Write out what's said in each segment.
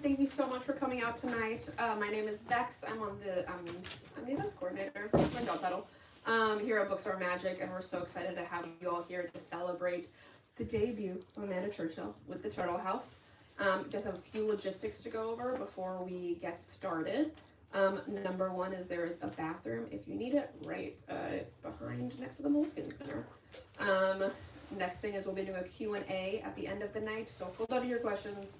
Thank you so much for coming out tonight. My name is Bex. I'm the events coordinator. That's my job title. Here at Bookstore Magic, and we're so excited to have you all here to celebrate the debut of Amanda Churchill with the Turtle House. Just have a few logistics to go over before we get started. Number one is there is a bathroom if you need it right behind next to the Moleskin Center. Next thing is we'll be doing a Q&A at the end of the night, so hold on to your questions.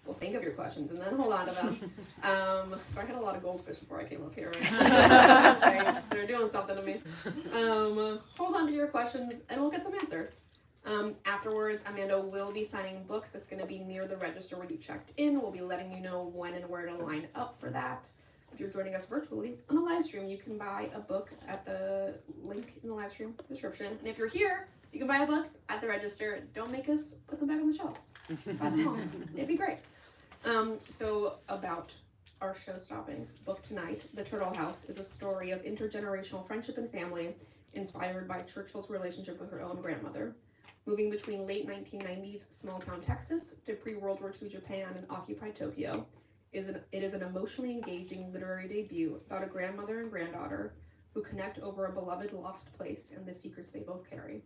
We'll think of your questions and then hold on to them. So I had a lot of goldfish before I came up here. Right? They're doing something to me. Hold on to your questions and we'll get them answered. Afterwards, Amanda will be signing books. That's going to be near the register when you checked in. We'll be letting you know when and where to line up for that. If you're joining us virtually on the live stream, you can buy a book at the link in the live stream description. And if you're here, you can buy a book at the register. Don't make us put them back on the shelves. Buy them home. It'd be great. So about our show-stopping book tonight, The Turtle House is a story of intergenerational friendship and family inspired by Churchill's relationship with her own grandmother. Moving between late 1990s small-town Texas to pre-World War II Japan and occupied Tokyo, it is an emotionally engaging literary debut about a grandmother and granddaughter who connect over a beloved lost place and the secrets they both carry.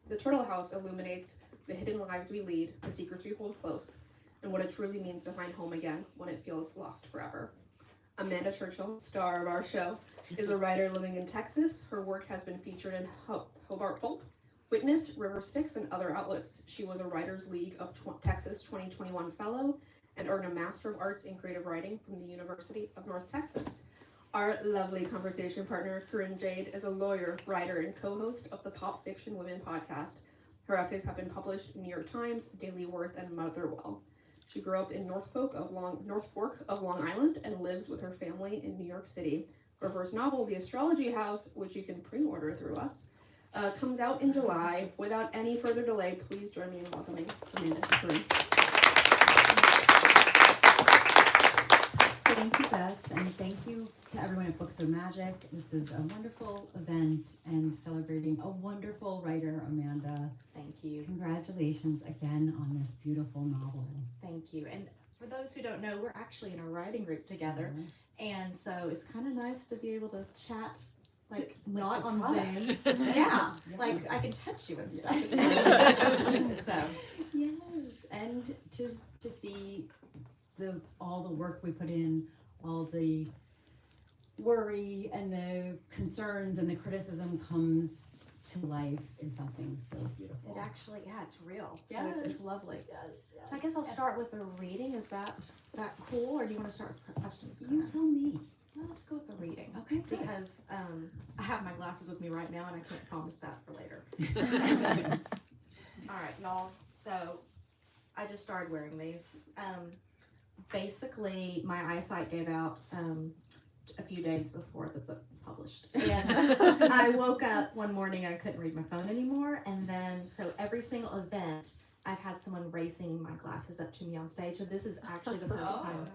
The Turtle House illuminates the hidden lives we lead, the secrets we hold close, and what it truly means to find home again when it feels lost forever. Amanda Churchill, star of our show, is a writer living in Texas. Her work has been featured in Hobart Pulp, Witness, River Styx, and other outlets. She was a Writers League of Texas 2021 Fellow and earned a Master of Arts in Creative Writing from the University of North Texas. Our lovely conversation partner, Carinn Jade, is a lawyer, writer, and co-host of the Pop Fiction Women podcast. Her essays have been published in New York Times, Daily Worth, and Motherwell. She grew up in North Fork of Long Island and lives with her family in New York City. Her first novel, The Astrology House, which you can pre-order through us, comes out in July. Without any further delay, please join me in welcoming Amanda to Carinn. Thank you, Beth, and thank you to everyone at Books of Magic. This is a wonderful event and celebrating a wonderful writer, Amanda. Thank you. Congratulations again on this beautiful novel. Thank you. And for those who don't know, we're actually in a writing group together. And so it's kind of nice to be able to chat, like not on Zoom. Yeah, like I can touch you and stuff. So. Yes, and to see all the work we put in, all the worry and the concerns and the criticism comes to life in something so beautiful. It actually, it's real. So Yes. it's lovely. Yes. So I guess I'll start with a reading. Is that cool, or do you want to start with questions? You tell me. Well, let's go with the reading. Okay, good. Because I have my glasses with me right now, and I can't promise that for later. All right, y'all. So I just started wearing these. Basically, my eyesight gave out a few days before the book published, and I woke up one morning and I couldn't read my phone anymore. And then, so every single event, I've had someone racing my glasses up to me on stage. So this is actually the first time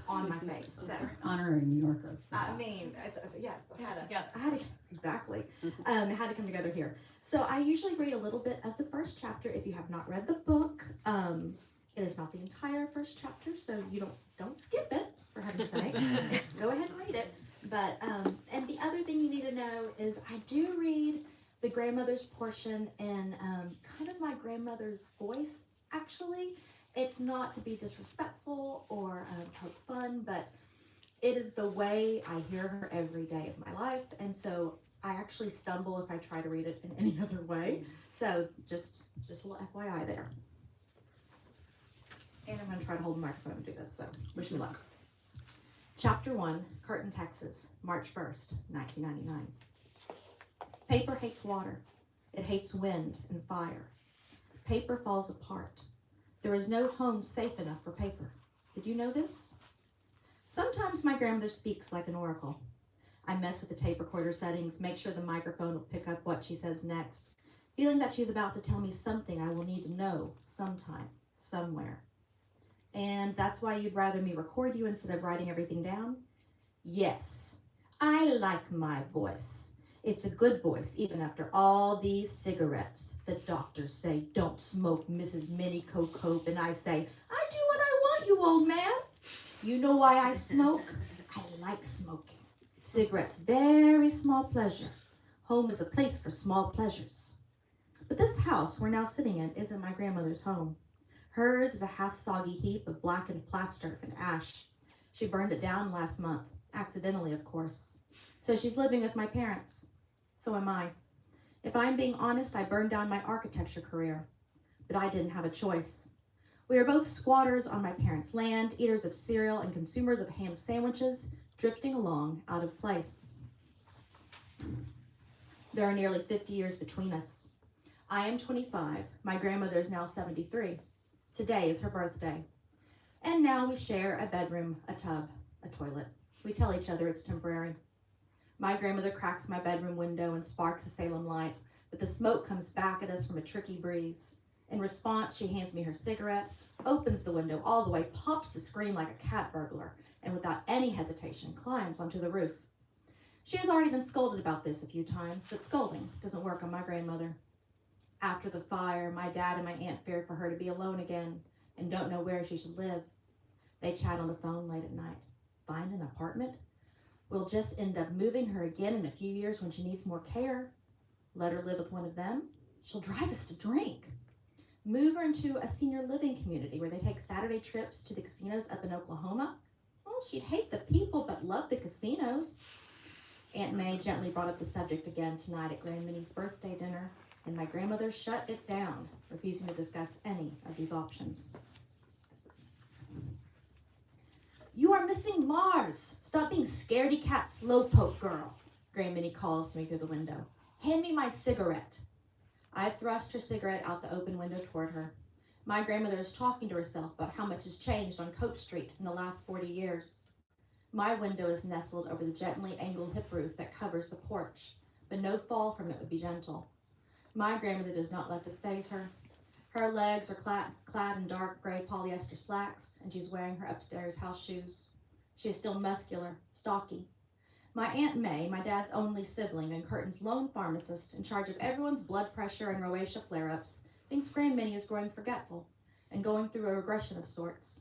on my face. So Honorary New Yorker. I mean, yes, I had to exactly. It had to come together here. So I usually read a little bit of the first chapter. If you have not read the book, it is not the entire first chapter, so you don't skip it, for heaven's sake. Go ahead and read it. But and the other thing you need to know is I do read the grandmother's portion in kind of my grandmother's voice. Actually, it's not to be disrespectful or poke fun, but it is the way I hear her every day of my life, and so I actually stumble if I try to read it in any other way. So just a little FYI there. And I'm going to try to hold the microphone and do this, so wish me luck. Chapter 1, Carinn, Texas, March 1st, 1999. Paper hates water. It hates wind and fire. Paper falls apart. There is no home safe enough for paper. Did you know this? Sometimes my grandmother speaks like an oracle. I mess with the tape recorder settings, make sure the microphone will pick up what she says next, feeling that she's about to tell me something I will need to know sometime, somewhere. And that's why you'd rather me record you instead of writing everything down? Yes, I like my voice. It's a good voice, even after all these cigarettes. The doctors say, don't smoke, Mrs. Minnie Cocope, and I say, I do what I want you old man. You know why I smoke? I like smoking. Cigarettes, very small pleasure. Home is a place for small pleasures. But this house we're now sitting in isn't my grandmother's home. Hers is a half-soggy heap of blackened plaster and ash. She burned it down last month, accidentally, of course. So she's living with my parents. So am I. If I'm being honest, I burned down my architecture career. But I didn't have a choice. We are both squatters on my parents' land, eaters of cereal and consumers of ham sandwiches, drifting along out of place. There are nearly 50 years between us. I am 25. My grandmother is now 73. Today is her birthday. And now we share a bedroom, a tub, a toilet. We tell each other it's temporary. My grandmother cracks my bedroom window and sparks a Salem light, but the smoke comes back at us from a tricky breeze. In response, she hands me her cigarette, opens the window all the way, pops the screen like a cat burglar, and without any hesitation, climbs onto the roof. She has already been scolded about this a few times, but scolding doesn't work on my grandmother. After the fire, my dad and my aunt fear for her to be alone again and don't know where she should live. They chat on the phone late at night. Find an apartment? We'll just end up moving her again in a few years when she needs more care. Let her live with one of them? She'll drive us to drink. Move her into a senior living community where they take Saturday trips to the casinos up in Oklahoma? Well, she'd hate the people but love the casinos. Aunt May gently brought up the subject again tonight at Grand Minnie's birthday dinner, and my grandmother shut it down, refusing to discuss any of these options. You are missing Mars. Stop being scaredy cat slowpoke girl, Grand Minnie calls to me through the window. Hand me my cigarette. I thrust her cigarette out the open window toward her. My grandmother is talking to herself about how much has changed on Cope Street in the last 40 years. My window is nestled over the gently angled hip roof that covers the porch, but no fall from it would be gentle. My grandmother does not let this faze her. Her legs are clad in dark gray polyester slacks, and she's wearing her upstairs house shoes. She is still muscular, stocky. My Aunt May, my dad's only sibling and Curtin's lone pharmacist in charge of everyone's blood pressure and rosacea flare-ups, thinks Grand Minnie is growing forgetful and going through a regression of sorts.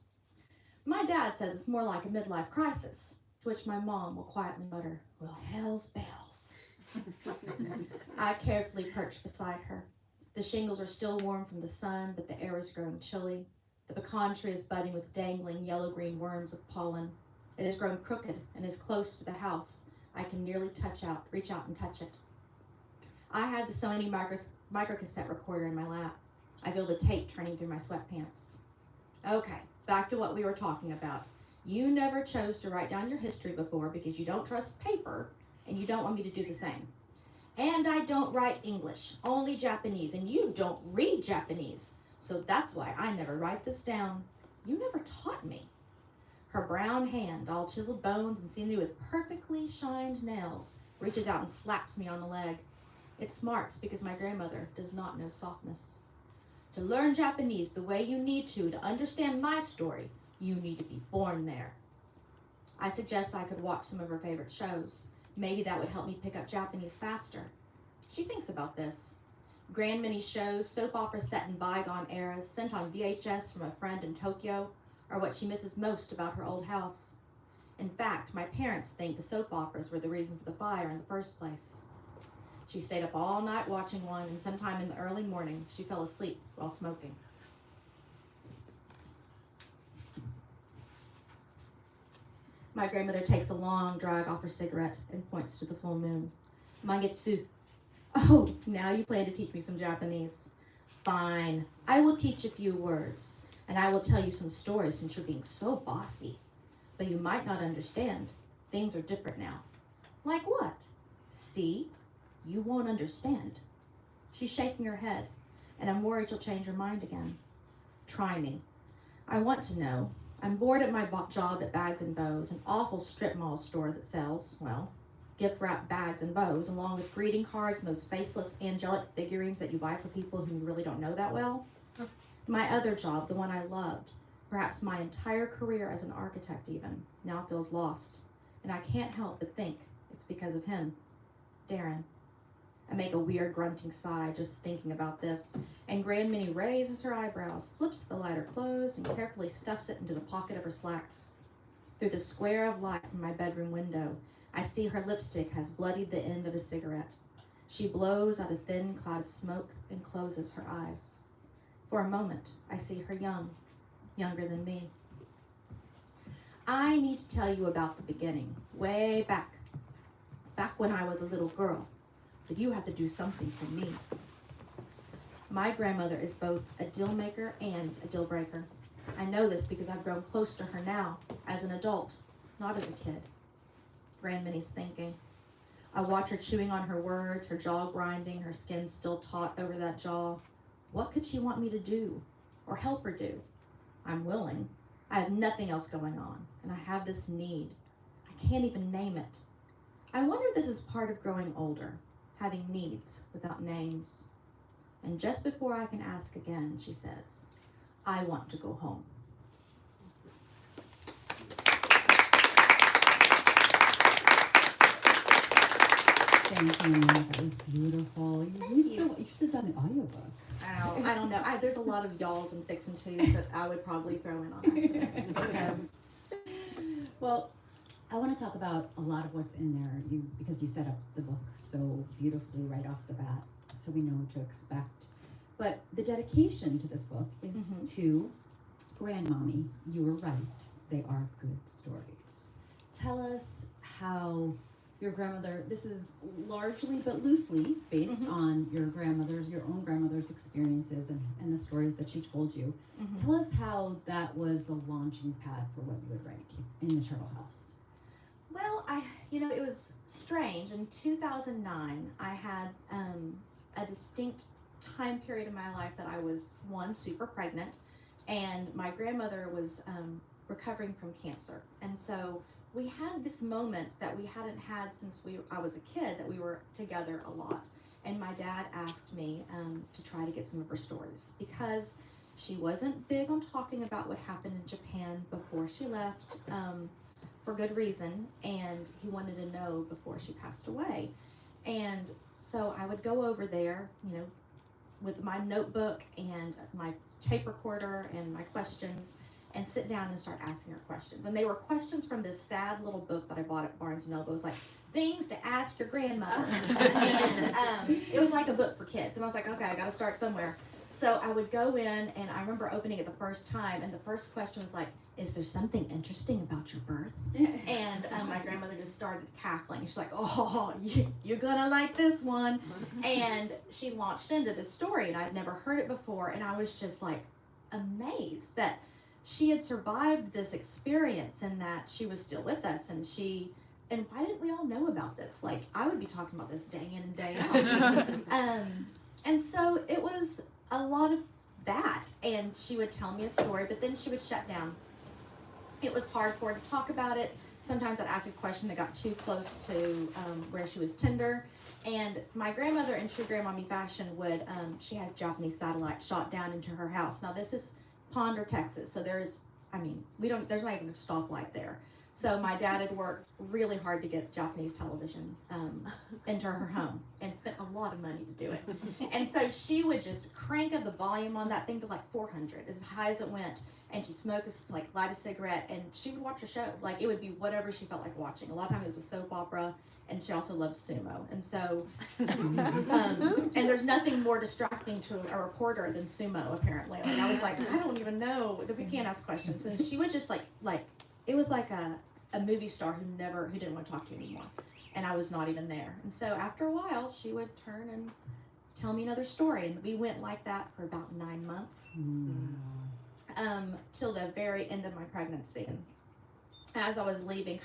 My dad says it's more like a midlife crisis, to which my mom will quietly mutter, well, hell's bells. I carefully perch beside her. The shingles are still warm from the sun, but the air is growing chilly. The pecan tree is budding with dangling yellow-green worms of pollen. It has grown crooked and is close to the house. I can nearly reach out and touch it. I have the Sony microcassette recorder in my lap. I feel the tape turning through my sweatpants. Okay, back to what we were talking about. You never chose to write down your history before because you don't trust paper, and you don't want me to do the same. And I don't write English, only Japanese, and you don't read Japanese. So that's why I never write this down. You never taught me. Her brown hand, all chiseled bones and sinew with perfectly shined nails, reaches out and slaps me on the leg. It smarts because my grandmother does not know softness. To learn Japanese the way you need to understand my story, you need to be born there. I suggest I could watch some of her favorite shows. Maybe that would help me pick up Japanese faster. She thinks about this. Grand Minnie shows, soap operas set in bygone eras, sent on VHS from a friend in Tokyo, are what she misses most about her old house. In fact, my parents think the soap operas were the reason for the fire in the first place. She stayed up all night watching one, and sometime in the early morning, she fell asleep while smoking. My grandmother takes a long drag off her cigarette and points to the full moon. Mangetsu. Oh, now you plan to teach me some Japanese. Fine. I will teach a few words, and I will tell you some stories since you're being so bossy. But you might not understand. Things are different now. Like what? See? You won't understand. She's shaking her head, and I'm worried she'll change her mind again. Try me. I want to know. I'm bored at my job at Bags and Bows, an awful strip mall store that sells, well, gift-wrapped bags and bows, along with greeting cards and those faceless angelic figurines that you buy for people who you really don't know that well. My other job, the one I loved, perhaps my entire career as an architect even, now feels lost. And I can't help but think it's because of him, Darren. I make a weird grunting sigh just thinking about this, and Grandminnie raises her eyebrows, flips the lighter closed, and carefully stuffs it into the pocket of her slacks. Through the square of light from my bedroom window, I see her lipstick has bloodied the end of a cigarette. She blows out a thin cloud of smoke and closes her eyes. For a moment, I see her younger than me. I need to tell you about the beginning, way back when I was a little girl, but you have to do something for me. My grandmother is both a deal maker and a deal breaker. I know this because I've grown close to her now, as an adult, not as a kid. Grandminnie's thinking. I watch her chewing on her words, her jaw grinding, her skin still taut over that jaw. What could she want me to do, or help her do? I'm willing. I have nothing else going on, and I have this need. I can't even name it. I wonder if this is part of growing older, having needs without names. And just before I can ask again, she says, I want to go home. Thank you. That was beautiful. You should have done an audiobook. I don't know. There's a lot of y'alls and fix and twos that I would probably throw in on accident. So. Well, I want to talk about a lot of what's in there because you set up the book so beautifully right off the bat, so we know what to expect. But the dedication to this book is to Grandmommy. You were right. They are good stories. Tell us how your grandmother, this is largely but loosely based on your own grandmother's experiences and the stories that she told you. Tell us how that was the launching pad for what you would write in the Turtle House. Well, it was strange. In 2009, I had a distinct time period in my life that I was, one, super pregnant, and my grandmother was recovering from cancer. And so we had this moment that we hadn't had since I was a kid, that we were together a lot. And my dad asked me to try to get some of her stories because she wasn't big on talking about what happened in Japan before she left, for good reason, and he wanted to know before she passed away. And so I would go over there, with my notebook and my tape recorder and my questions, and sit down and start asking her questions. And they were questions from this sad little book that I bought at Barnes & Noble. It was like, things to ask your grandmother. And it was like a book for kids. And I was like, okay, I got to start somewhere. So I would go in, and I remember opening it the first time, and the first question was like, is there something interesting about your birth? And my grandmother just started cackling. She's like, oh, you're gonna like this one. And she launched into this story, and I'd never heard it before, and I was just like amazed that she had survived this experience and that she was still with us, and why didn't we all know about this? Like, I would be talking about this day in and day out. And so it was a lot of that, and she would tell me a story, but then she would shut down. It was hard for her to talk about it. Sometimes I'd ask a question that got too close to where she was tender. And my grandmother, in true grandmommy fashion, she had Japanese satellite shot down into her house. Now this is Ponder, Texas, so there's not even a stoplight there. So my dad had worked really hard to get Japanese television into her home and spent a lot of money to do it. And so she would just crank up the volume on that thing to like 400, as high as it went. And she'd light a cigarette, and she would watch a show. Like, it would be whatever she felt like watching. A lot of times it was a soap opera, and she also loved sumo. And so, and there's nothing more distracting to a reporter than sumo, apparently. Like, I was like, I don't even know that we can't ask questions. And she would just like it was like a movie star who didn't want to talk to you anymore. And I was not even there. And so after a while, she would turn and tell me another story. And we went like that for about 9 months. Till the very end of my pregnancy. And as I was leaving,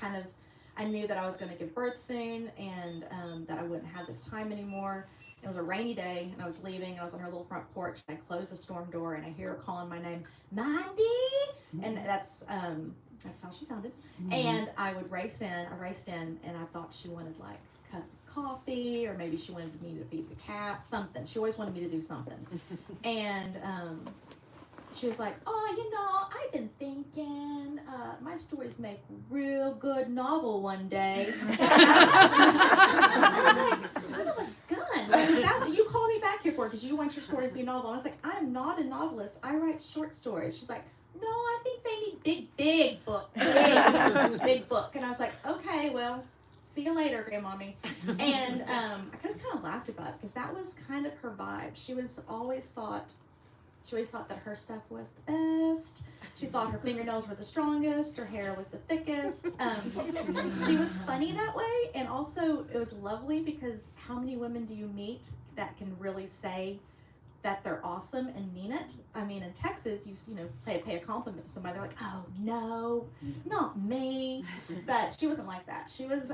I knew that I was going to give birth soon, and that I wouldn't have this time anymore. It was a rainy day, and I was leaving, and I was on her little front porch, and I closed the storm door, and I hear her calling my name, Mandy, and that's how she sounded. And I raced in, and I thought she wanted like a cup of coffee, or maybe she wanted me to feed the cat, something. She always wanted me to do something. And she was like, I've been thinking my stories make real good novel one day. I was like, son of a gun. stories be a novel. And I was like, I'm not a novelist. I write short stories. She's like, no, I think they need big book. Big book. And I was like, okay, well, see you later, Grandmommy. And I just kind of laughed about it because that was kind of her vibe. She always thought that her stuff was the best. She thought her fingernails were the strongest, her hair was the thickest. She was funny that way, and also it was lovely because how many women do you meet that can really say that they're awesome and mean it? I mean, in Texas, you pay a compliment to somebody, they're like, oh no, not me. But she wasn't like that. She was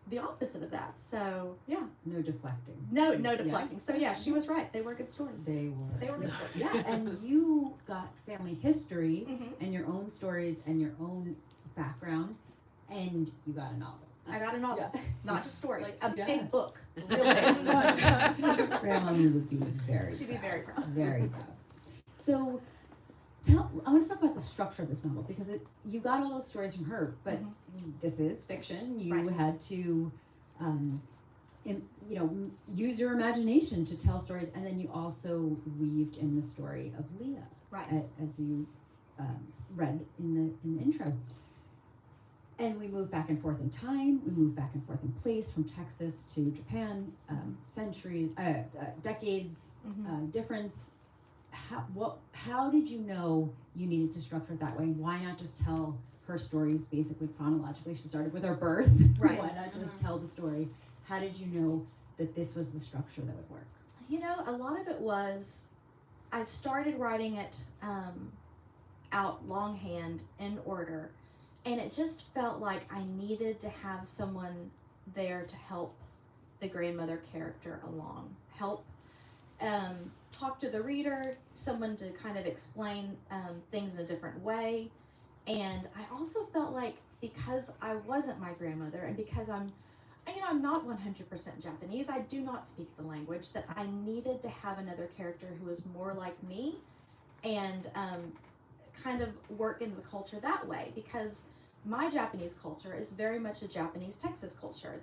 the opposite of that. So yeah. No deflecting. No deflecting. So yeah, she was right. They were good stories. They were good stories. Yeah, and you got family history Mm-hmm. and your own stories and your own background, and you got a novel. I got a novel, Yeah. not just stories. Like, A big book, real big. Grandma would be very She'd be proud. very proud. Very proud. So, I want to talk about the structure of this novel because you got all those stories from her, but this is fiction. You Right. had to, use your imagination to tell stories, and then you also weaved in the story of Leah, Right. as you read in the intro. And we move back and forth in time. We move back and forth in place from Texas to Japan. Decades difference. How did you know you needed to structure it that way? Why not just tell her stories basically chronologically? She started with her birth. Right. Why not just tell the story? How did you know that this was the structure that would work? A lot of it was, I started writing it out longhand in order, and it just felt like I needed to have someone there to help the grandmother character along, help talk to the reader, someone to kind of explain things in a different way. And I also felt like because I wasn't my grandmother and because I'm not 100% Japanese, I do not speak the language, that I needed to have another character who was more like me and kind of work in the culture that way, because my Japanese culture is very much a Japanese Texas culture.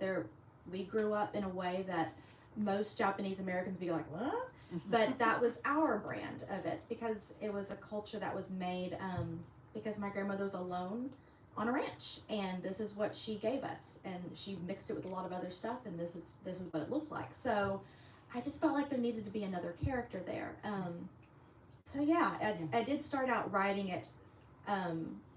We grew up in a way that most Japanese Americans would be like, what? But that was our brand of it because it was a culture that was made because my grandmother was alone on a ranch, and this is what she gave us, and she mixed it with a lot of other stuff, and this is what it looked like. So I just felt like there needed to be another character there. So yeah, I did start out writing it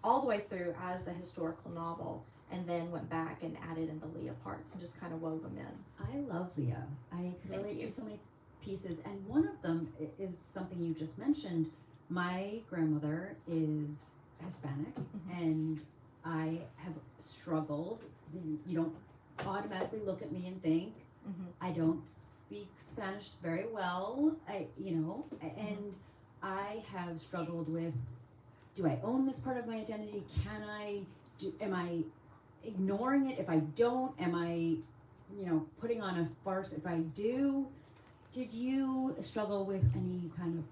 all the way through as a historical novel, and then went back and added in the Leah parts and just kind of wove them in. I love Leah. I could Thank relate you. to so many pieces, and one of them is something you just mentioned. My grandmother is Hispanic, and I have struggled. You don't automatically look at me and think I don't speak Spanish very well. And I have struggled with: do I own this part of my identity? Am I ignoring it if I don't? Am I, putting on a farce if I do? Did you struggle with any kind of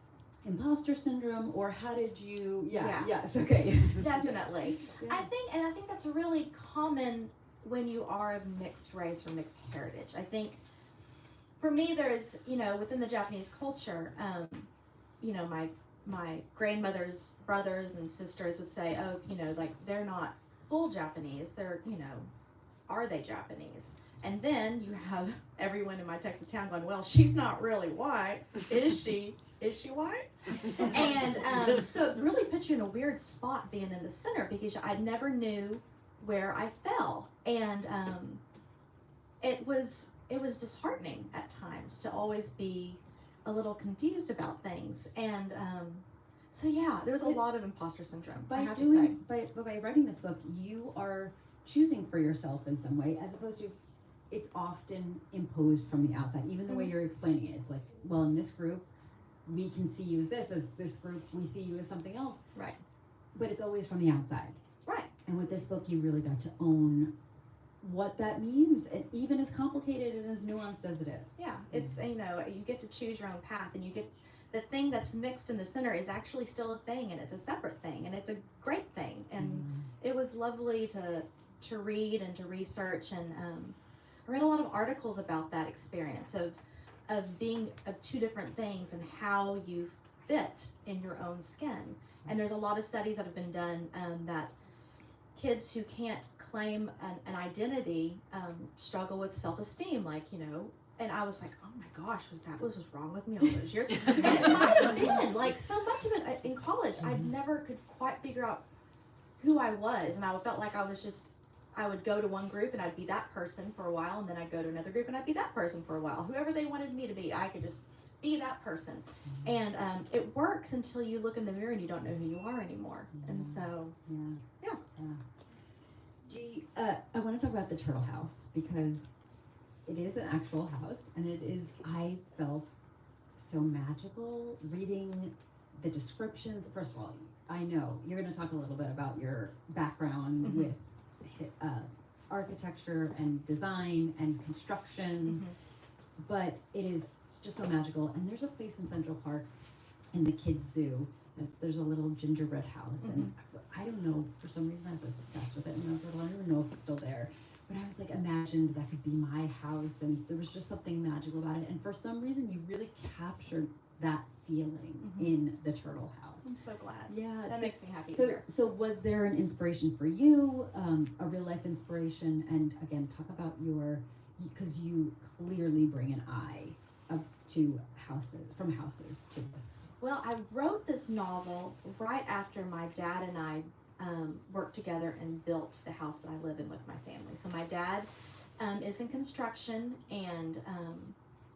imposter syndrome, or how did you? Yeah. Yes. Okay. Definitely. Yeah. I think that's really common when you are of mixed race or mixed heritage. I think for me, there's, within the Japanese culture, my grandmother's brothers and sisters would say, oh, like they're not full Japanese, they're, are they Japanese? And then you have everyone in my Texas town going, well, she's not really white. Is she? Is she white? And so it really puts you in a weird spot being in the center because I never knew where I fell. And it was disheartening at times to always be a little confused about things. And so yeah, there was a lot of imposter syndrome, I have to say. By writing this book, you are choosing for yourself in some way, as opposed to it's often imposed from the outside. Even the way you're explaining it, it's like, well, in this group, we can see you as this group, we see you as something else. Right. But it's always from the outside. Right. And with this book, you really got to own what that means, and even as complicated and as nuanced as it is. Yeah, it's, you get to choose your own path, and you get the thing that's mixed in the center is actually still a thing, and it's a separate thing, and it's a great thing. And it was lovely to read and to research, and I read a lot of articles about that experience of being of two different things and how you fit in your own skin. And there's a lot of studies that have been done that kids who can't claim an identity struggle with self-esteem, like, you know. And I was like, oh my gosh, was wrong with me all those years? And it might have been, like, so much of it in college, I never could quite figure out who I was, and I felt like I would go to one group and I'd be that person for a while, and then I'd go to another group and I'd be that person for a while. Whoever they wanted me to be, I could just be that person. And it works until you look in the mirror and you don't know who you are anymore. And so, yeah. I want to talk about the turtle house, because it is an actual house, and it is, I felt so magical reading the descriptions. First of all, I know you're going to talk a little bit about your background with architecture and design and construction, but it is just so magical. And there's a place in Central Park in the kids zoo. There's a little gingerbread house, and I don't know, for some reason I was obsessed with it when I was little. I don't even know if it's still there, but I was like, imagined that could be my house, and there was just something magical about it. And for some reason, you really captured that feeling in the turtle house. I'm so glad. Yeah, that makes me happy. So was there an inspiration for you, a real life inspiration? And again, talk about because you clearly bring an eye up to from houses to this. Well, I wrote this novel right after my dad and I worked together and built the house that I live in with my family. So my dad is in construction, and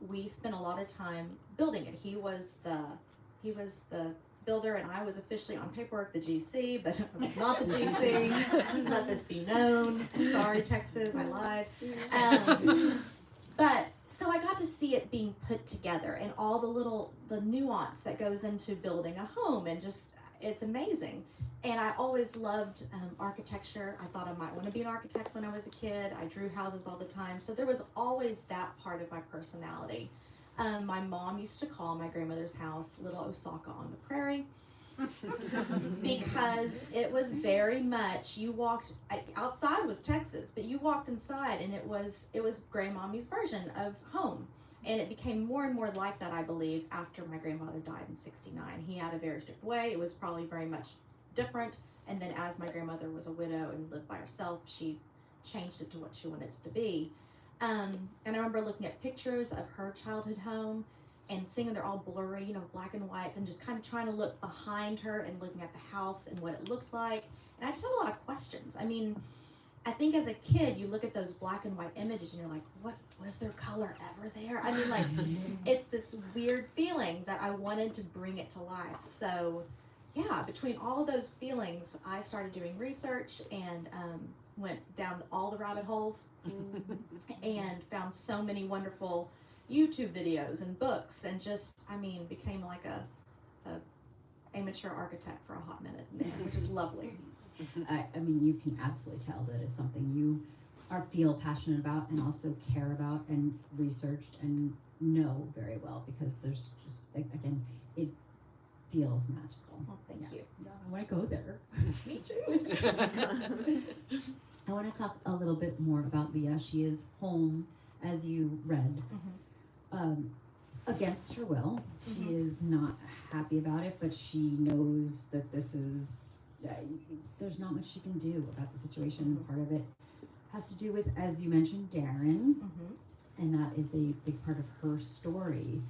we spent a lot of time building it. He was the builder, and I was officially on paperwork the GC, but I was not the GC. Let this be known. Sorry, Texas, I lied. But so I got to see it being put together, and all the nuance that goes into building a home, and just, it's amazing. And I always loved architecture. I thought I might want to be an architect when I was a kid. I drew houses all the time. So there was always that part of my personality. My mom used to call my grandmother's house Little Osaka on the Prairie, because it was very much, you walked outside was Texas, but you walked inside and it was grandmommy's version of home. And it became more and more like that, I believe, after my grandfather died in '69. He had a very strict way. It was probably very much different. And then as my grandmother was a widow and lived by herself, she changed it to what she wanted it to be. And I remember looking at pictures of her childhood home and seeing they're all blurry, you know, black and whites, and just kind of trying to look behind her and looking at the house and what it looked like. And I just had a lot of questions. I mean, I think as a kid, you look at those black and white images and you're like, what, was there color ever there? I mean, like, it's this weird feeling that I wanted to bring it to life. So yeah, between all of those feelings, I started doing research and went down all the rabbit holes and found so many wonderful YouTube videos and books, and just, I mean, became like a amateur architect for a hot minute, which is lovely. I mean, you can absolutely tell that it's something you feel passionate about and also care about and researched and know very well, because there's just, again, it feels magical. Well, thank you. I want to go there. Me too. I want to talk a little bit more about Leah. She is home, as you read, against her will. She is not happy about it, but she knows that this is, there's not much she can do about the situation. Part of it has to do with, as you mentioned, Darren, and that is a big part of her story.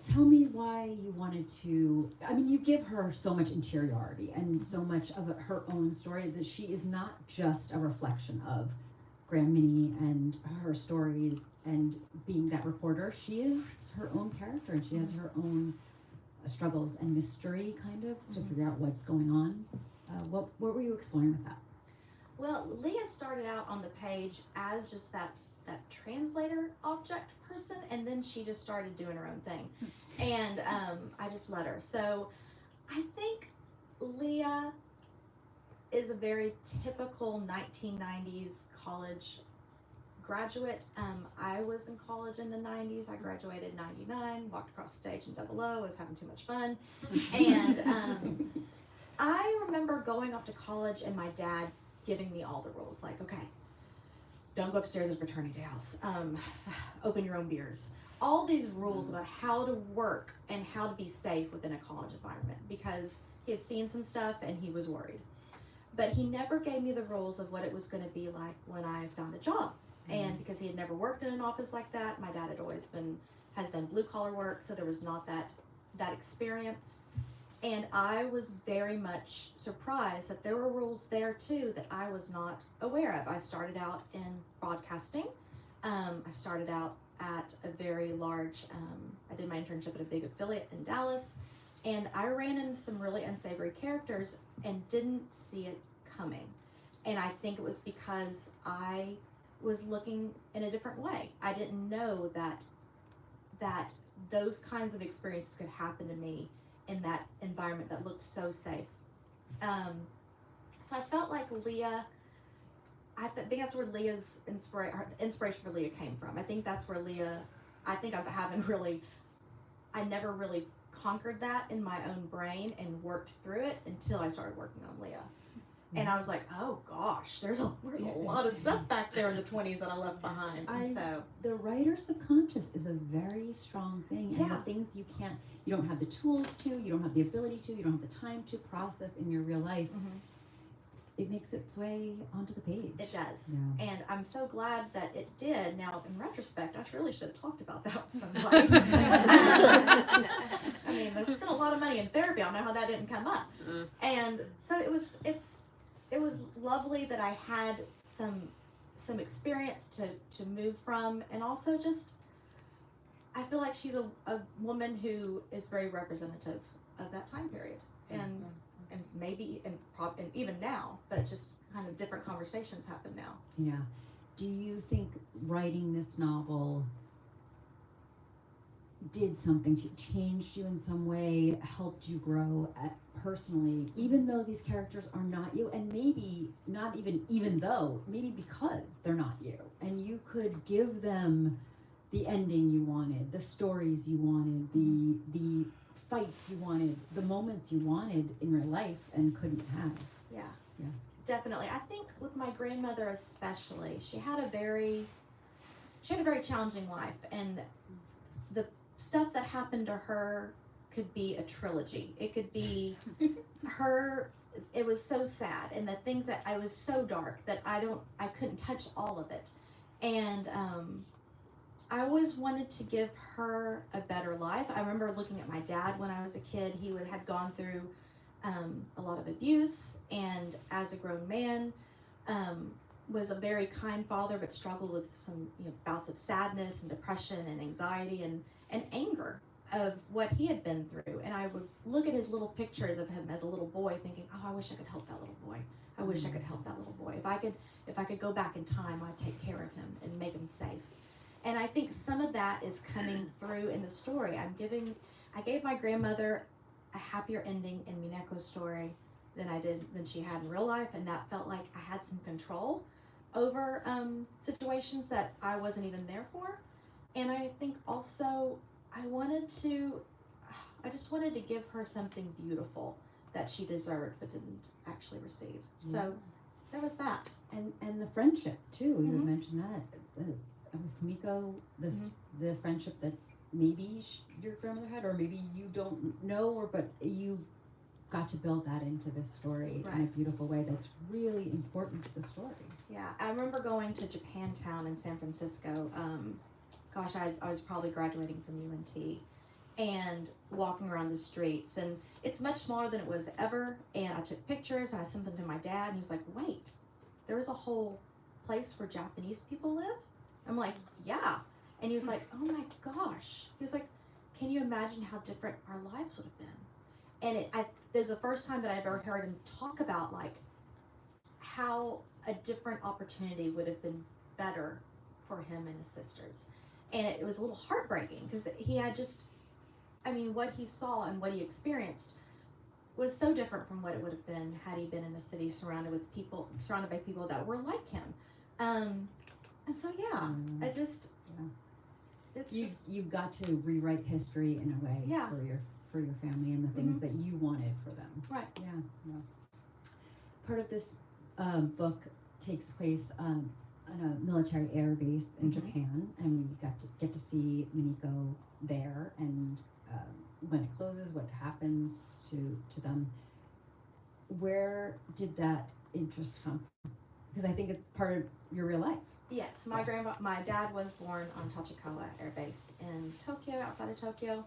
Tell me why you wanted to, I mean, you give her so much interiority and so much of her own story, that she is not just a reflection of Graham Minnie and her stories and being that reporter. She is her own character, and she has her own struggles and mystery, kind of, to figure out what's going on. What were you exploring with that? Well, Leah started out on the page as just that translator object person, and then she just started doing her own thing, and I just let her. So I think Leah is a very typical 1990s college graduate. I was in college in the 90s. I graduated in 99, walked across the stage in Double O, was having too much fun, and I remember going off to college and my dad giving me all the rules, like, okay, don't go upstairs at fraternity house, open your own beers. All these rules about how to work and how to be safe within a college environment, because he had seen some stuff and he was worried. But he never gave me the rules of what it was going to be like when I found a job. And because he had never worked in an office like that, my dad had always has done blue collar work, so there was not that experience. And I was very much surprised that there were rules there too that I was not aware of. I started out in broadcasting. I started out at a very large, I did my internship at a big affiliate in Dallas, and I ran into some really unsavory characters and didn't see it coming. And I think it was because I was looking in a different way. I didn't know that those kinds of experiences could happen to me in that environment that looked so safe. So I felt like Leah, I think that's where Leah's inspiration for Leah came from. I think that's where Leah, I never really conquered that in my own brain and worked through it until I started working on Leah. And I was like, oh gosh, there's a lot of stuff back there in the 20s that I left behind. The writer's subconscious is a very strong thing. And Yeah. the things you don't have the tools to, you don't have the ability to, you don't have the time to process in your real life, it makes its way onto the page. It does. Yeah. And I'm so glad that it did. Now, in retrospect, I really should have talked about that with somebody. I mean, they spent a lot of money in therapy. I don't know how that didn't come up. And so it was lovely that I had some experience to move from, and also just, I feel like she's a woman who is very representative of that time period. And maybe, and even now, but just kind of different conversations happen now. Yeah. Do you think writing this novel did something to changed you in some way, helped you grow personally, even though these characters are not you, and maybe not even though, maybe because they're not you, and you could give them the ending you wanted, the stories you wanted, the fights you wanted, the moments you wanted in your life and couldn't have. Yeah. Yeah. Definitely. I think with my grandmother especially, she had a very challenging life, and the stuff that happened to her could be a trilogy. It could be it was so sad, and the things that I was so dark that I couldn't touch all of it. And I always wanted to give her a better life. I remember looking at my dad when I was a kid. He had gone through a lot of abuse, and as a grown man, was a very kind father, but struggled with some bouts of sadness and depression and anxiety and anger of what he had been through. And I would look at his little pictures of him as a little boy, thinking, oh, I wish I could help that little boy. I wish I could help that little boy. If I could go back in time, I'd take care of him and make him safe. And I think some of that is coming through in the story. I gave my grandmother a happier ending in Mineko's story than she had in real life, and that felt like I had some control over situations that I wasn't even there for. And I think also I just wanted to give her something beautiful that she deserved but didn't actually receive. So there was that. And the friendship too. You had mentioned that with Kumiko, the friendship that maybe your grandmother had, or maybe you don't know, but you got to build that into this story in a beautiful way that's really important to the story. Yeah, I remember going to Japantown in San Francisco. I was probably graduating from UNT, and walking around the streets, and it's much smaller than it was ever. And I took pictures and I sent them to my dad, and he was like, "Wait, there is a whole place where Japanese people live?" I'm like, "Yeah." And he was like, "Oh my gosh." He was like, "Can you imagine how different our lives would have been?" And there's the first time that I've ever heard him talk about like how a different opportunity would have been better for him and his sisters. And it was a little heartbreaking because he had what he saw and what he experienced was so different from what it would have been had he been in a city surrounded by people that were like him. And so you've got to rewrite history in a way for your family and the things that you wanted for them. Right. Yeah. Part of this book takes place a military air base in Mhm. Japan, and we got to get to see Miniko there, and when it closes, what happens to them. Where did that interest come from? Because I think it's part of your real life. Yes, my dad was born on Tachikawa Air Base in Tokyo, outside of Tokyo.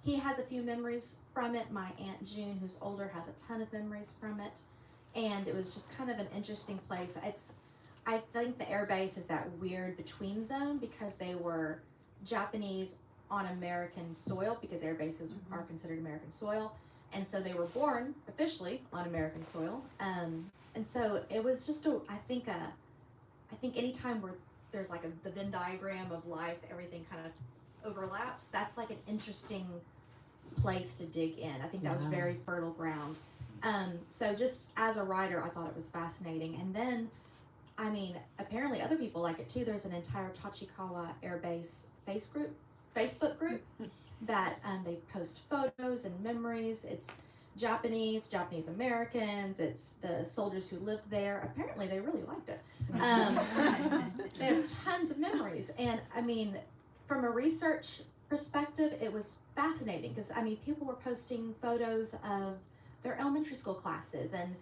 He has a few memories from it. My Aunt June, who's older, has a ton of memories from it. And it was just kind of an interesting place. I think the air base is that weird between zone because they were Japanese on American soil, because air bases are considered American soil. And so they were born officially on American soil. And so it was just I think anytime where there's like the Venn diagram of life, everything kind of overlaps, that's like an interesting place to dig in. I think that was very fertile ground. So just as a writer, I thought it was fascinating. And then, I mean, apparently other people like it too. There's an entire Tachikawa Air Base Facebook group that they post photos and memories. It's Japanese Americans, it's the soldiers who lived there. Apparently they really liked it. They have tons of memories. And I mean, from a research perspective, it was fascinating because I mean, people were posting photos of their elementary school classes and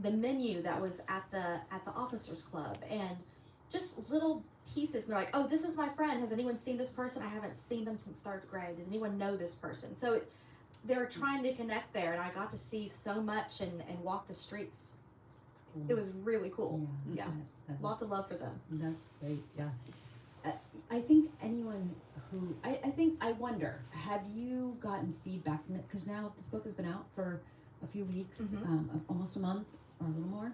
the menu that was at the officers club, and just little pieces. And they're like, oh, this is my friend. Has anyone seen this person? I haven't seen them since 3rd grade. Does anyone know this person? So they were trying to connect there, and I got to see so much and walk the streets. Cool. It was really cool. Yeah. That Lots of love for them. That's great. Yeah. I think anyone who I wonder, have you gotten feedback from it? Because now this book has been out for a few weeks, almost a month or a little more.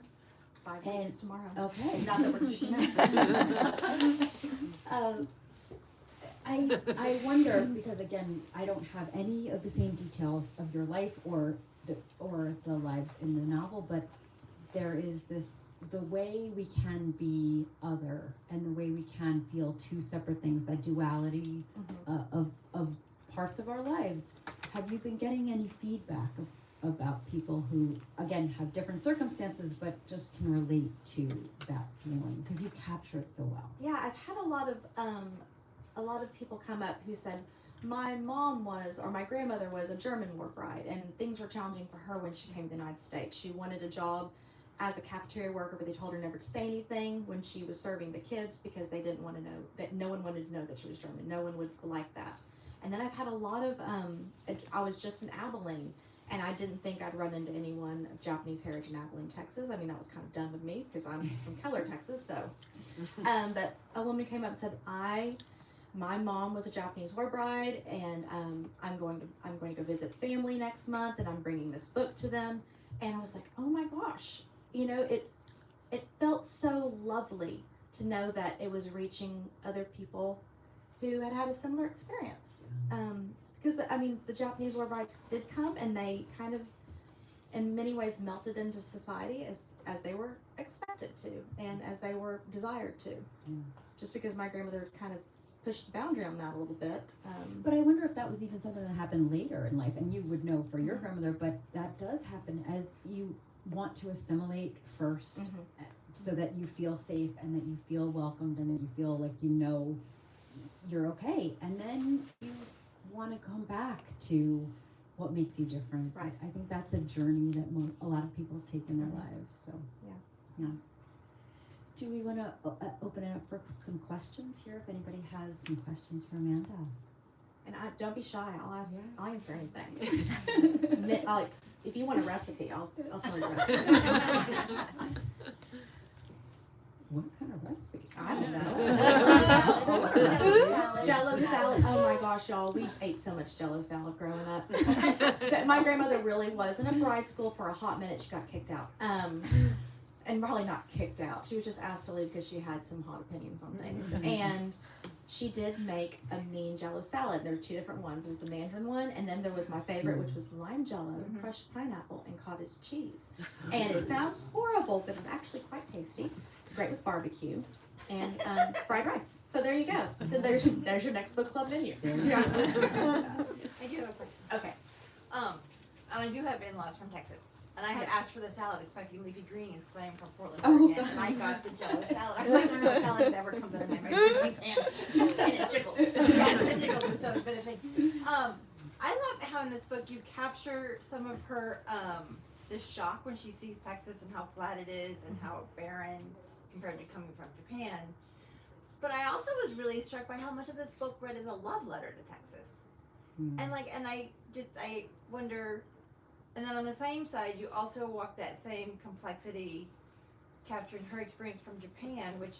5 weeks tomorrow. Okay. Not that we're keeping it. 6. I wonder, because again, I don't have any of the same details of your life or the lives in the novel, but there is the way we can be other and the way we can feel two separate things, that duality of parts of our lives. Have you been getting any feedback about people who, again, have different circumstances but just can relate to that feeling? Because you capture it so well. Yeah, I've had a lot of people come up who said, my mom or my grandmother was a German war bride, and things were challenging for her when she came to the United States. She wanted a job as a cafeteria worker, but they told her never to say anything when she was serving the kids because they didn't want to know that, no one wanted to know that she was German. No one would like that. And then I've had a lot of, I was just in Abilene, and I didn't think I'd run into anyone of Japanese heritage in Abilene, Texas. I mean, that was kind of done with me because I'm from Keller, Texas. So, but a woman came up and said, my mom was a Japanese war bride, and I'm going to go visit family next month, and I'm bringing this book to them. And I was like, oh my gosh, you know, it felt so lovely to know that it was reaching other people who had a similar experience. Because I mean, the Japanese war brides did come, and they kind of, in many ways, melted into society as they were expected to, and as they were desired to. Just because my grandmother kind of pushed the boundary on that a little bit. But I wonder if that was even something that happened later in life, and you would know for your grandmother, but that does happen as you want to assimilate first, so that you feel safe and that you feel welcomed and that you feel like you know you're okay, and then you want to come back to what makes you different. Right. I think that's a journey that a lot of people take in their lives. So yeah. Do we want to open it up for some questions here? If anybody has some questions for Amanda. And don't be shy. I'll answer anything. Yeah. If you want a recipe, I'll tell you a recipe. What kind of recipe? I don't know. Jello salad. Oh my gosh, y'all. We ate so much Jello salad growing up. But my grandmother really was in a bride school for a hot minute. She got kicked out. And probably not kicked out. She was just asked to leave because she had some hot opinions on things. And she did make a mean Jello salad. There were 2 different ones. There was the Mandarin one, and then there was my favorite, which was lime Jello, crushed pineapple, and cottage cheese. And it sounds horrible, but it's actually quite tasty. It's great with barbecue and fried rice. So there you go. So there's your next book club menu. I do have a question. Okay. And I do have in-laws from Texas. And I had asked for the salad expecting leafy greens because I am from Portland, Oh, Oregon, God. and I got the Jello salad. I was like, no salad ever comes out of my mouth, and it jiggles. Yes, it jiggles. It's so but a thing. I love how in this book you capture some of her the shock when she sees Texas and how flat it is and how barren compared to coming from Japan. But I also was really struck by how much of this book read as a love letter to Texas. And I wonder, and then on the same side, you also walk that same complexity, capturing her experience from Japan, which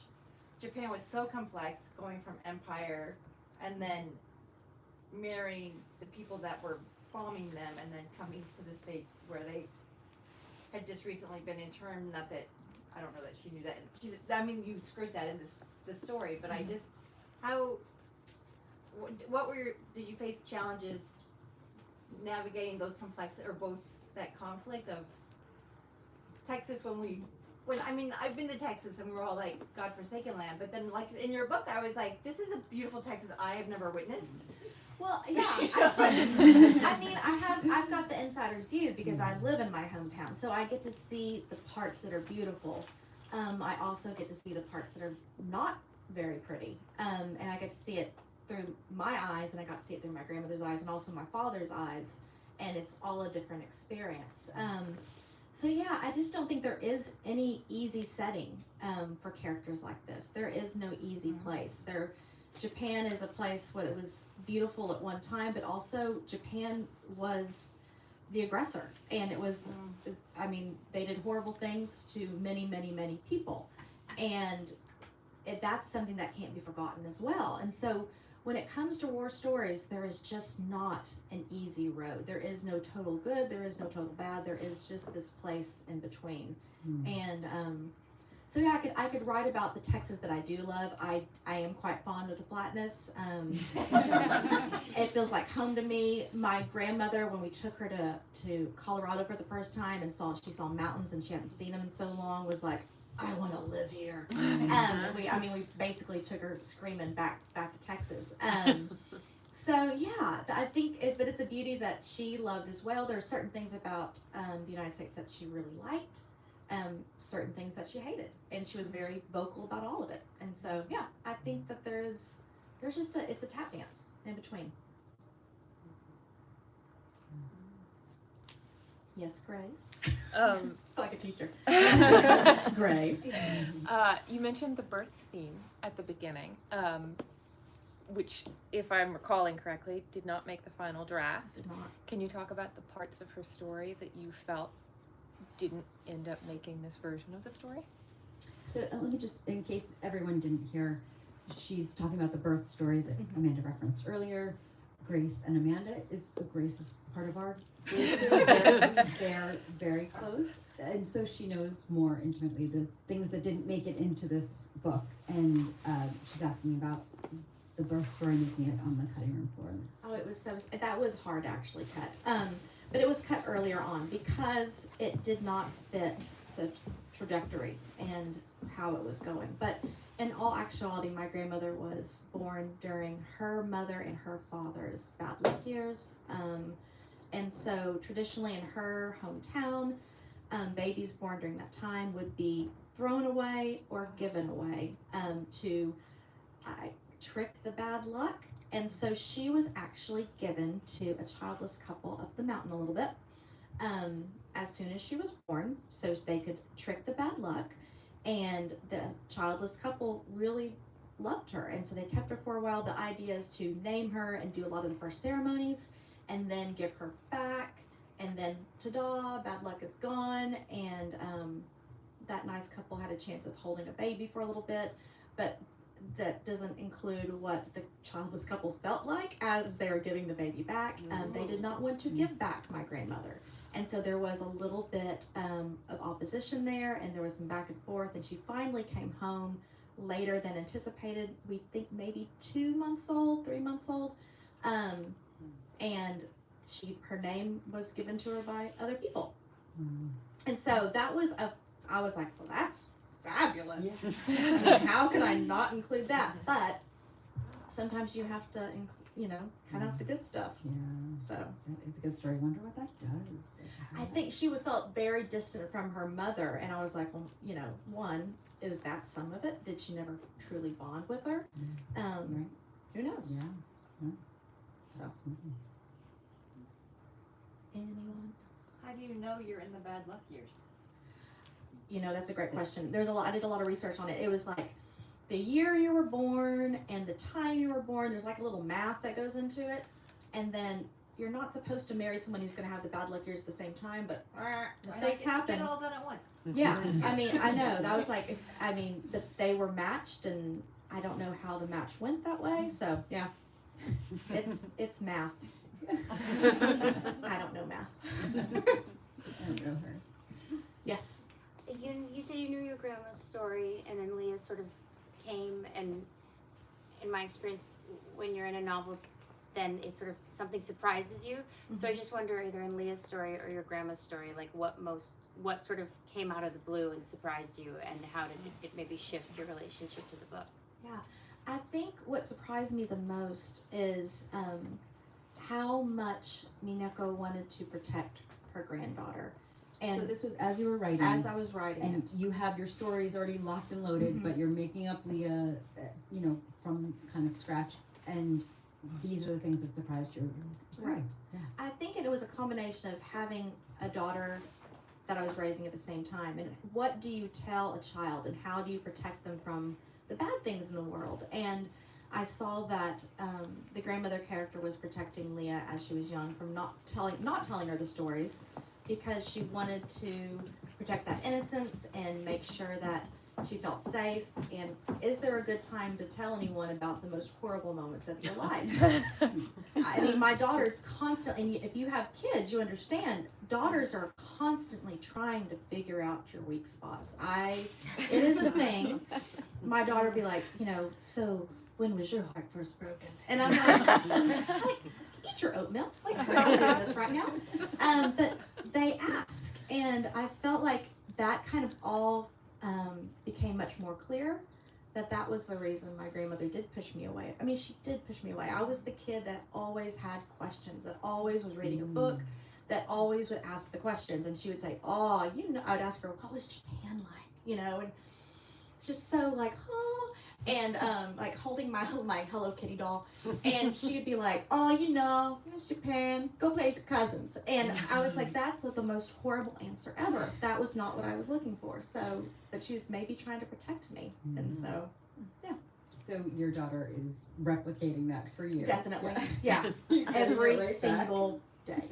Japan was so complex, going from empire and then marrying the people that were bombing them and then coming to the States where they had just recently been interned. Not that, I don't know that she knew that. You screwed that in the story, but I just, did you face challenges navigating those complex, or both that conflict of Texas I've been to Texas and we're all like godforsaken land, but then like in your book I was like, this is a beautiful Texas I have never witnessed. Well, yeah. I've got the insider's view because I live in my hometown, so I get to see the parts that are beautiful. I also get to see the parts that are not very pretty, and I get to see it through my eyes, and I got to see it through my grandmother's eyes, and also my father's eyes, and it's all a different experience. So yeah, I just don't think there is any easy setting for characters like this. There is no easy place. Japan is a place where it was beautiful at one time, but also Japan was the aggressor, and it was, they did horrible things to many, many, many people, and that's something that can't be forgotten as well. And so when it comes to war stories, there is just not an easy road. There is no total good, there is no total bad, there is just this place in between. And so yeah, I could write about the Texas that I do love. I am quite fond of the flatness. It feels like home to me. My grandmother, when we took her to Colorado for the first time and she saw mountains and she hadn't seen them in so long, was like, I want to live here. We basically took her screaming back to Texas. So yeah, I think, but it's a beauty that she loved as well. There are certain things about the United States that she really liked. Certain things that she hated, and she was very vocal about all of it. And so yeah, I think that there's just it's a tap dance in between. Yes, Grace. Like a teacher. Grace. You mentioned the birth scene at the beginning, which, if I'm recalling correctly, did not make the final draft. Did not. Can you talk about the parts of her story that you felt didn't end up making this version of the story? So let me just, in case everyone didn't hear, she's talking about the birth story that Amanda referenced earlier. Grace and Amanda Grace is part of our group too. They're very close, and so she knows more intimately the things that didn't make it into this book, and she's asking about the birth story, making it on the cutting room floor. Oh, that was hard to actually cut. But it was cut earlier on because it did not fit the trajectory and how it was going. But in all actuality, my grandmother was born during her mother and her father's bad luck years. And so traditionally in her hometown, babies born during that time would be thrown away or given away to trick the bad luck. And so she was actually given to a childless couple up the mountain a little bit as soon as she was born, so they could trick the bad luck. And the childless couple really loved her, and so they kept her for a while. The idea is to name her and do a lot of the first ceremonies and then give her back, and then ta-da, bad luck is gone. And that nice couple had a chance of holding a baby for a little bit, but that doesn't include what the childless couple felt like as they were giving the baby back. They did not want to give back my grandmother, and so there was a little bit of opposition there, and there was some back and forth, and she finally came home later than anticipated. We think maybe 2 months old, 3 months old, and her name was given to her by other people. And so that was I was like, well, that's fabulous. Yeah. How could I not include that? But sometimes you have to kind of the good stuff. Yeah, So that is a good story. I wonder what that does. I think she felt very distant from her mother, and I was like, well, one, is that some of it? Did she never truly bond with her? Right. Who knows? Yeah. So. Anyone else? How do you know you're in the bad luck years? That's a great question. I did a lot of research on it. It was like the year you were born and the time you were born. There's like a little math that goes into it. And then you're not supposed to marry someone who's going to have the bad luck years at the same time, but mistakes happen. Get it all done at once. Yeah. I know. That was like, that they were matched, and I don't know how the match went that way. So, yeah. It's math. I don't know math. I don't know her. Yes. You said you knew your grandma's story, and then Leah sort of came, and in my experience, when you're in a novel, then it sort of, something surprises you. Mm-hmm. So I just wonder, either in Leah's story or your grandma's story, like what sort of came out of the blue and surprised you, and how did it maybe shift your relationship to the book? Yeah. I think what surprised me the most is how much Minako wanted to protect her granddaughter. And so this was as you were writing. As I was writing and it. You have your stories already locked and loaded, but you're making up Leah, from kind of scratch. And these are the things that surprised you. Right. Yeah. I think it was a combination of having a daughter that I was raising at the same time. And what do you tell a child, and how do you protect them from the bad things in the world? And I saw that the grandmother character was protecting Leah as she was young from not telling her the stories, because she wanted to protect that innocence and make sure that she felt safe. And is there a good time to tell anyone about the most horrible moments of your life? My daughter's constantly, and if you have kids, you understand, daughters are constantly trying to figure out your weak spots. It is a thing. My daughter would be like, so when was your heart first broken? And I'm like, eat your oatmeal. Like, we're not doing this right now. But they ask, and I felt like that kind of all became much more clear, that was the reason my grandmother did push me away. She did push me away. I was the kid that always had questions, that always was reading a book, that always would ask the questions. And she would say, I would ask her, what was Japan like? And it's just so like, and like holding my Hello Kitty doll, and she'd be like, it's Japan, go play with your cousins. And I was like, that's the most horrible answer ever. That was not what I was looking for. So, but she was maybe trying to protect me. And so, yeah. So your daughter is replicating that for you. Definitely. Yeah. Every single day.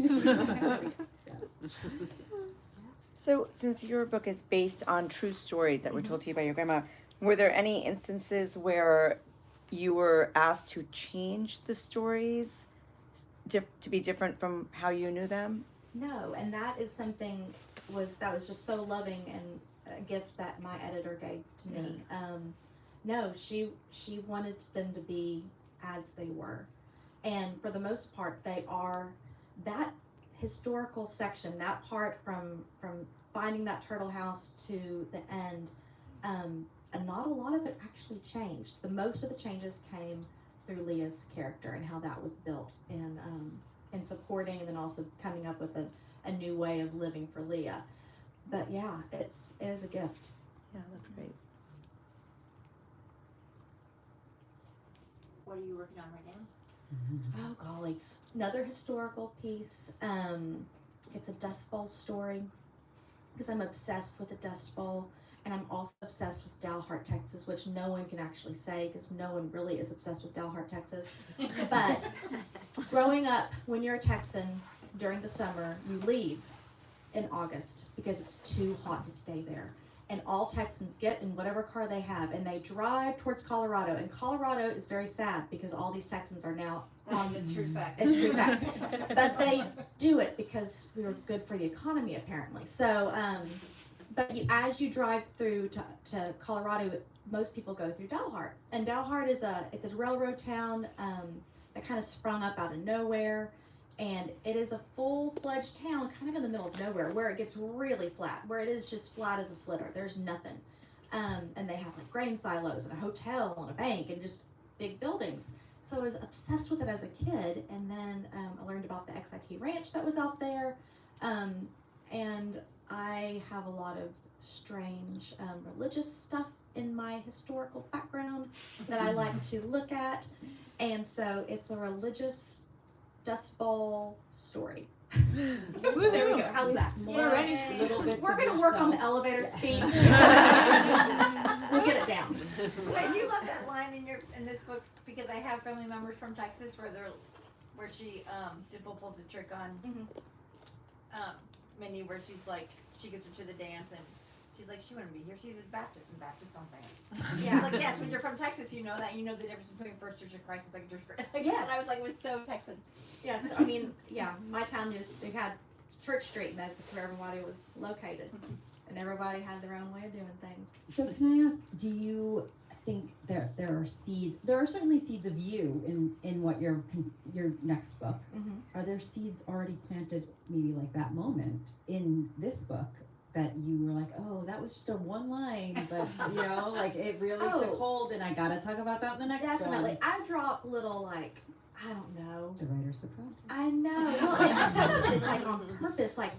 So, since your book is based on true stories that were told to you by your grandma, were there any instances where you were asked to change the stories to be different from how you knew them? No, and that is something that was just so loving, and a gift that my editor gave to me. No, she wanted them to be as they were, and for the most part, they are. That historical section, that part from finding that turtle house to the end, and not a lot of it actually changed. The most of the changes came through Leah's character and how that was built, and supporting, and then also coming up with a new way of living for Leah. But yeah, it is a gift. Yeah, that's great. What are you working on right now? Oh golly, another historical piece. It's a Dust Bowl story, because I'm obsessed with the Dust Bowl, and I'm also obsessed with Dalhart, Texas, which no one can actually say, because no one really is obsessed with Dalhart, Texas. But growing up, when you're a Texan during the summer, you leave in August because it's too hot to stay there. And all Texans get in whatever car they have, and they drive towards Colorado. And Colorado is very sad because all these Texans are now That's the true fact. It's true fact. But they do it because we were good for the economy, apparently. So, but as you drive through to Colorado, most people go through Dalhart. And Dalhart is it's a railroad town that kind of sprung up out of nowhere. And it is a full-fledged town kind of in the middle of nowhere, where it gets really flat, where it is just flat as a flitter. There's nothing. And they have like grain silos and a hotel and a bank and just big buildings. so I was obsessed with it as a kid, and then I learned about the XIT ranch that was out there, and I have a lot of strange religious stuff in my historical background that I like to look at, and so it's a religious Dust Bowl story. There we go. How's that? More little bits We're of gonna work on the yourself. elevator speech. We'll get it down. But I do love that line in this book because I have family members from Texas where she pulls the trick on Minnie, where she's like, she gets her to the dance and she's like, she wouldn't be here. She's a Baptist and Baptists don't dance. Yeah. It's like, yes, when you're from Texas, you know that. You know the difference between First Church of Christ and Second Church of Christ. Yes. And I was like, it was so Texan. Yes, I mean, yeah, my town they had Church Street, and that's where everybody was located, and everybody had their own way of doing things. So can I ask, do you think there are seeds? There are certainly seeds of you in what your next book. Mm-hmm. Are there seeds already planted, maybe like that moment in this book that you were like, oh, that was just a one line, but you know, like it really took hold, and I gotta talk about that in the next Definitely, one. I drop little like, I don't know. The writer's subconscious. I know. Well, and some of it is like on purpose. Like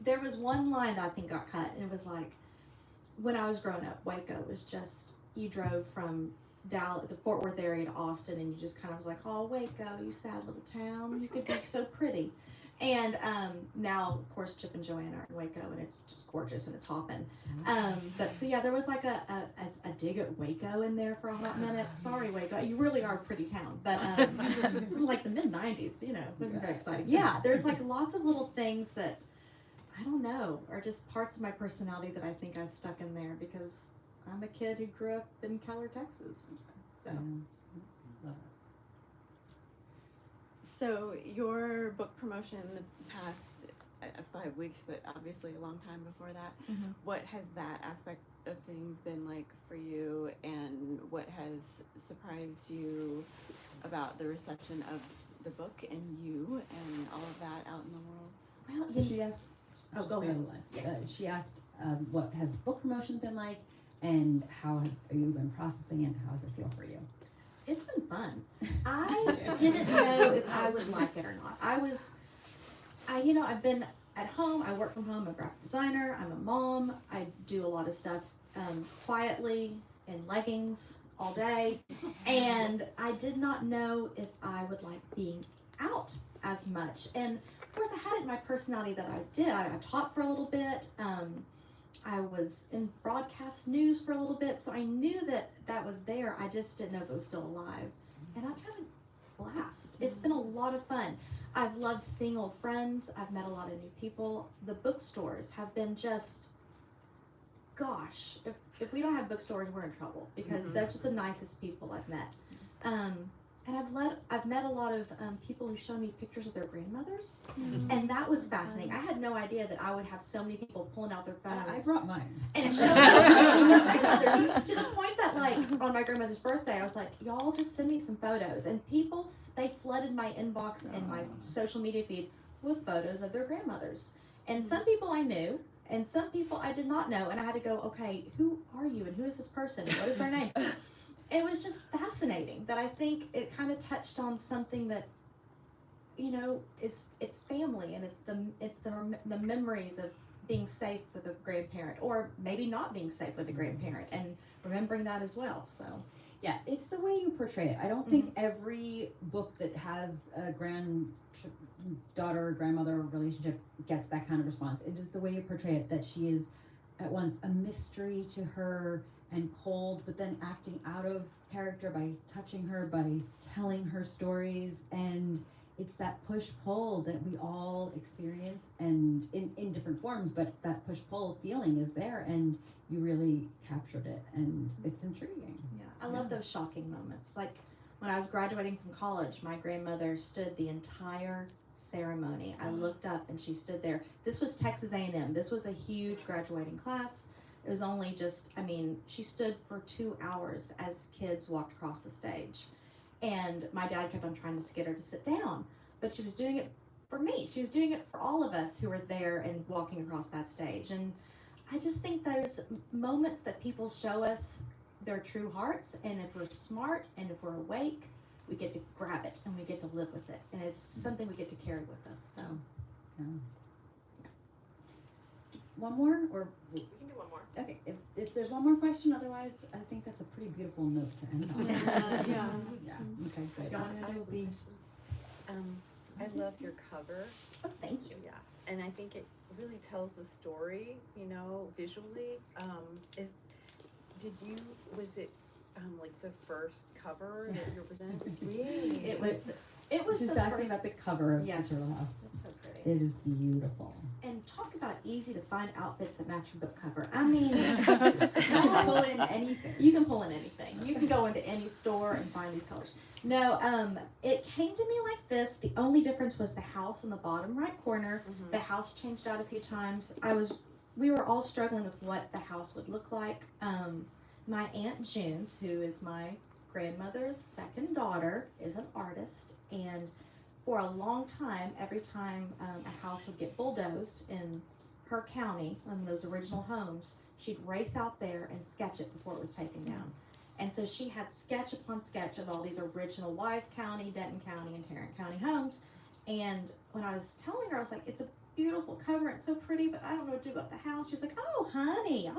there was one line that I think got cut, and it was like, when I was growing up, Waco was just, you drove from Dallas, the Fort Worth area to Austin, and you just kind of was like, oh, Waco, you sad little town, you could be so pretty. And now, of course, Chip and Joanna are in Waco, and it's just gorgeous, and it's hopping. But so yeah, there was like a dig at Waco in there for a hot minute. Sorry, Waco, you really are a pretty town. But like the mid-90s, you know, it wasn't very exciting. Yeah, there's like lots of little things that, I don't know, are just parts of my personality that I think I stuck in there because I'm a kid who grew up in Keller, Texas. So. Love So your book promotion in the past 5 weeks, but obviously a long time before that, what has that aspect of things been like for you, and what has surprised you about the reception of the book and you and all of that out in the world? Well, it. She asked. Oh, go ahead. Yes. She asked, what has book promotion been like, and how have you been processing it? How does it feel for you? It's been fun. I didn't know if I would like it or not. I've been at home. I work from home. I'm a graphic designer. I'm a mom. I do a lot of stuff quietly in leggings all day. And I did not know if I would like being out as much. And of course, I had it in my personality that I did. I taught for a little bit. I was in broadcast news for a little bit, so I knew that was there. I just didn't know if it was still alive. And I've had a blast. It's been a lot of fun. I've loved seeing old friends. I've met a lot of new people. The bookstores have been just, gosh, if we don't have bookstores, we're in trouble because they're just the nicest people I've met. And I've met a lot of people who show me pictures of their grandmothers, and that was fascinating. I had no idea that I would have so many people pulling out their phones. I brought mine. And showing me their grandmothers, to the point that, like, on my grandmother's birthday, I was like, y'all just send me some photos. And people, they flooded my inbox and my social media feed with photos of their grandmothers. And some people I knew, and some people I did not know. And I had to go, okay, who are you, and who is this person, and what is their name? It was just fascinating that I think it kind of touched on something that, you know, it's family, and it's the memories of being safe with a grandparent, or maybe not being safe with a grandparent, and remembering that as well. So Yeah, it's the way you portray it. I don't think every book that has a granddaughter or grandmother relationship gets that kind of response. It is the way you portray it, that she is at once a mystery to her and cold, but then acting out of character by touching her, by telling her stories. And it's that push-pull that we all experience, and in different forms, but that push-pull feeling is there, and you really captured it, and it's intriguing. yeah, I love those shocking moments. Like when I was graduating from college, my grandmother stood the entire ceremony. I looked up and she stood there. This was Texas A&M. This was a huge graduating class. It was only just, she stood for 2 hours as kids walked across the stage. And my dad kept on trying to get her to sit down, but she was doing it for me. She was doing it for all of us who were there and walking across that stage. And I just think there's moments that people show us their true hearts, and if we're smart and if we're awake, we get to grab it and we get to live with it, and it's something we get to carry with us. So One more, or We can do one more. okay, if there's one more question, otherwise I think that's a pretty beautiful note to end on. Yeah. Yeah, okay, good. Amanda will be, I love your cover. oh, thank you. Yes, and I think it really tells the story, you know, visually. Was it like the first cover that you're presenting? Really? It was she's the asking first, about the cover of Yes. the Turtle House. it's so pretty. It is beautiful. And talk about easy to find outfits that match your book cover. I mean, You can pull in anything. you can pull in anything. You can go into any store and find these colors. No, it came to me like this. The only difference was the house in the bottom right corner. The house changed out a few times. We were all struggling with what the house would look like. My Aunt June's, who is my grandmother's second daughter, is an artist, and for a long time, every time a house would get bulldozed in her county, in those original homes, she'd race out there and sketch it before it was taken down. And so she had sketch upon sketch of all these original Wise County, Denton County, and Tarrant County homes. And when I was telling her, I was like, it's a beautiful cover, it's so pretty, but I don't know what to do about the house. She's like, oh, honey,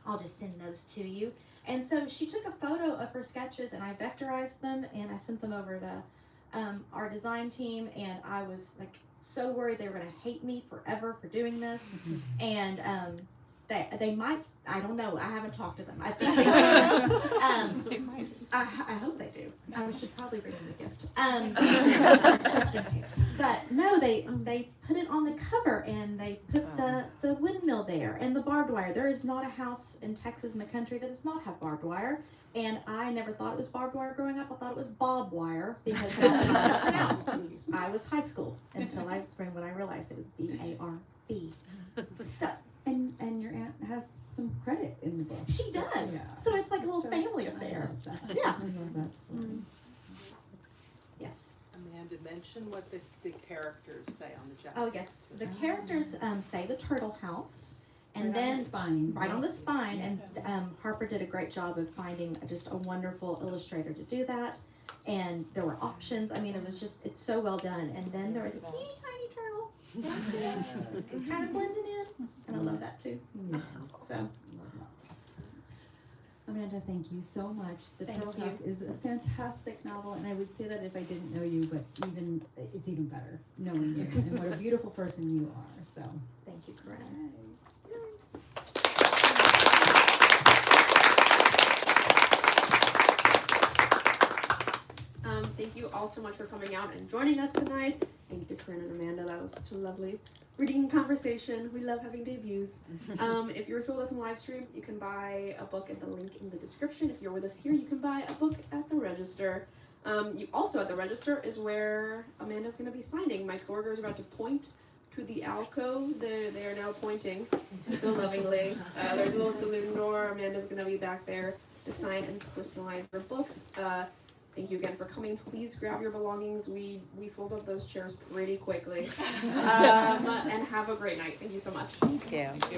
I'll just send those to you. And so she took a photo of her sketches, and I vectorized them, and I sent them over to our design team, and I was like so worried they were going to hate me forever for doing this. And they might, I don't know, I haven't talked to them. I think they might. I hope they do. I should probably bring them a gift, just in case. But no, they put it on the cover, and they put the windmill there and the barbed wire. There is not a house in Texas in the country that does not have barbed wire. And I never thought it was barbed wire growing up. I thought it was bob wire because that's how it's pronounced. I was high school until when I realized it was B-A-R-B. So And your aunt has some credit in the book. she does. Yeah. So it's like a little So family I affair. love that. Yeah. I love that story. Yes. Amanda, mention what the characters say on the jacket. Oh yes. The characters say the Turtle House, and Right on then the spine. right on the spine. And Harper did a great job of finding just a wonderful illustrator to do that. And there were options. I mean, it's so well done. And then there was a teeny tiny turtle, and kind of blended in, and I love that too. Yeah. So Love that. Amanda, thank you so much. The Thank Turtle you. House is a fantastic novel, and I would say that if I didn't know you, but it's even better knowing you and what a beautiful person you are. So thank you, Carinn. Thank you all so much for coming out and joining us tonight. Thank you to Carinn and Amanda. That was such a lovely reading conversation. We love having debuts. If you're still with us on live stream, you can buy a book at the link in the description. If you're with us here, you can buy a book at the register. You also at the register is where Amanda's going to be signing. My coworker is about to point to the alcove. They are now pointing so lovingly. There's a little saloon door. Amanda's going to be back there to sign and personalize her books. Thank you again for coming. Please grab your belongings. We fold up those chairs pretty quickly. And have a great night. Thank you so much. Thank you. Thank